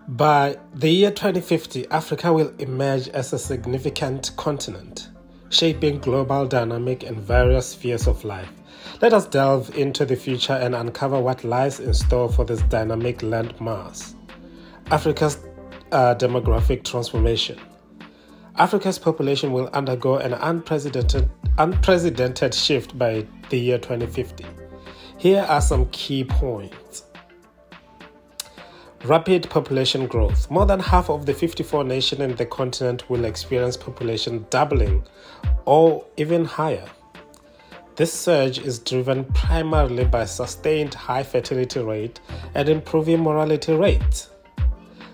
By the year 2050, Africa will emerge as a significant continent, shaping global dynamic in various spheres of life. Let us delve into the future and uncover what lies in store for this dynamic landmass. Africa's demographic transformation. Africa's population will undergo an unprecedented shift by the year 2050. Here are some key points. Rapid population growth. More than half of the 54 nations in the continent will experience population doubling or even higher. This surge is driven primarily by sustained high fertility rate and improving mortality rates.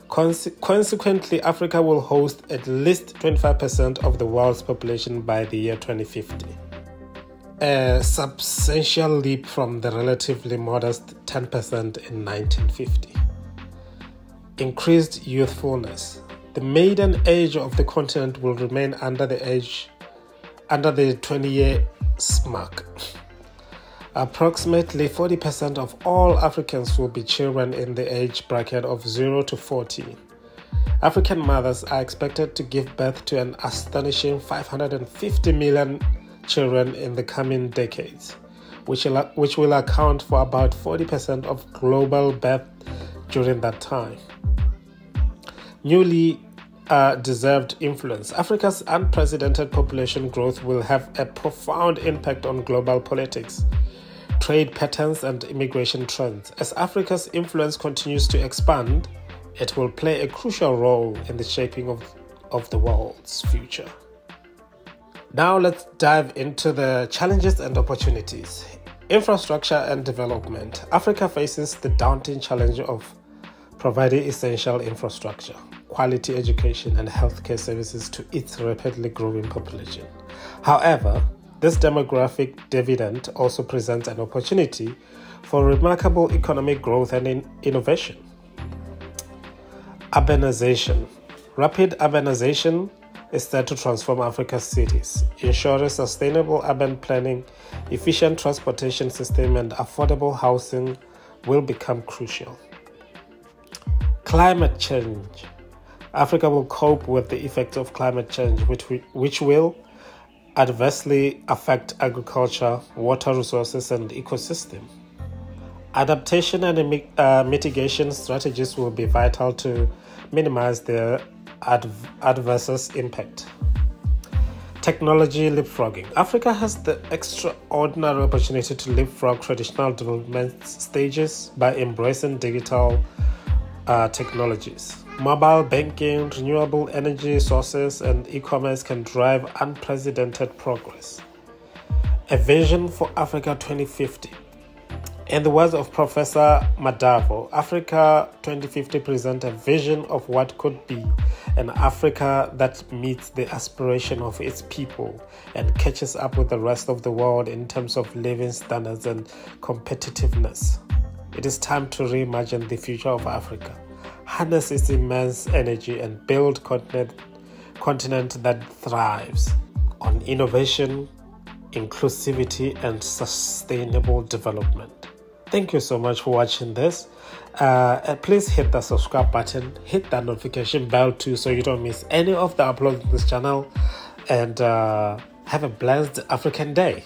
Consequently, Africa will host at least 25% of the world's population by the year 2050. A substantial leap from the relatively modest 10% in 1950. Increased youthfulness. The maiden age of the continent will remain under the 20-year mark. Approximately 40% of all Africans will be children in the age bracket of 0 to 14. African mothers are expected to give birth to an astonishing 550 million children in the coming decades, which will account for about 40% of global birth during that time. Newly deserved influence. Africa's unprecedented population growth will have a profound impact on global politics, trade patterns, and immigration trends. As Africa's influence continues to expand, it will play a crucial role in the shaping of the world's future. Now let's dive into the challenges and opportunities. Infrastructure and development. Africa faces the daunting challenge of providing essential infrastructure, quality education, and healthcare services to its rapidly growing population. However, this demographic dividend also presents an opportunity for remarkable economic growth and innovation. Urbanization. Rapid urbanization is set to transform Africa's cities, ensuring sustainable urban planning, efficient transportation system, and affordable housing will become crucial. Climate change. Africa will cope with the effects of climate change, which will adversely affect agriculture, water resources, and ecosystem. Adaptation and mitigation strategies will be vital to minimize their adverse impact. Technology leapfrogging. Africa has the extraordinary opportunity to leapfrog traditional development stages by embracing digital technologies. Mobile banking, renewable energy sources, and e-commerce can drive unprecedented progress. A vision for Africa 2050. In the words of Professor Madavo, Africa 2050 presents a vision of what could be an Africa that meets the aspiration of its people and catches up with the rest of the world in terms of living standards and competitiveness. It is time to reimagine the future of Africa, harness its immense energy, and build a continent that thrives on innovation, inclusivity, and sustainable development. Thank you so much for watching this. Please hit the subscribe button, hit that notification bell too, so you don't miss any of the uploads on this channel, and have a blessed African day.